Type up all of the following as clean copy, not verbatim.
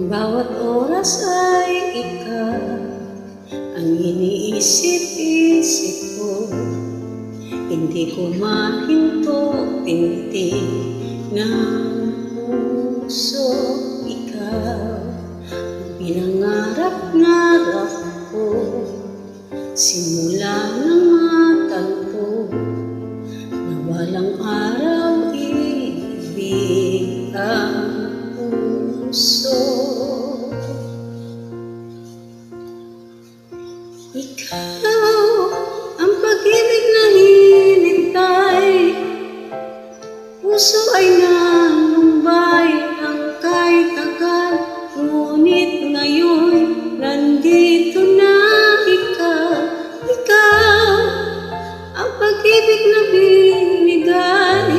Bawat oras ay ikaw ang iniisip-isip ko. Hindi ko mahinto pintig ng puso. Ikaw ang pinangarap-ngarap ko simula ng matanto na walang araw-ibig ang puso. Ikaw ang pag-ibig na hinintay, puso ay nalumbay ng kahit tagal, ngunit ngayon nandito na ikaw. Ikaw ang pag-ibig na binigay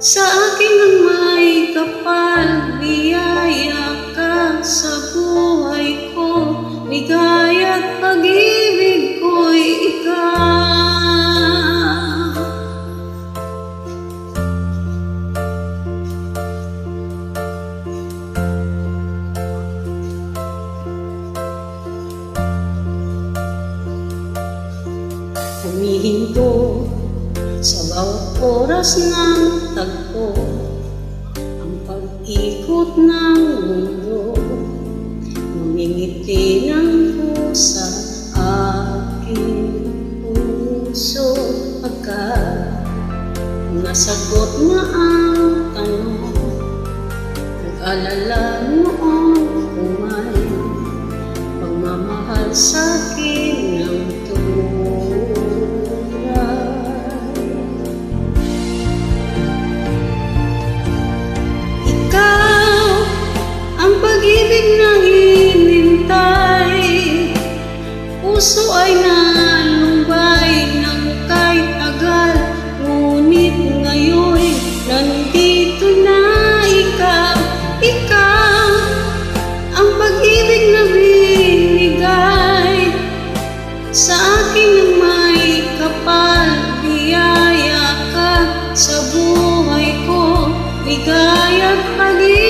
sa akin ng may kapal, biyaya ka sa buhay ko, ligaya at pag-ibig ko'y ikaw. Humihinto sa bawat oras ng tagpo, ang pag-ikot ng mundo, ngumingiti ng pusa aking puso. Pagkat nasagot na ang tanong, nag-alala noon kung may pagmamahal sa'kin ng pag-ibig na hinintay, puso ay nalumbay ng kahit tagal, ngunit ngayon nandito na ikaw. Ikaw ang pag-ibig na binigay sa akin ng may kapal, biyaya ka sa buhay ko, ligaya at pag-ibig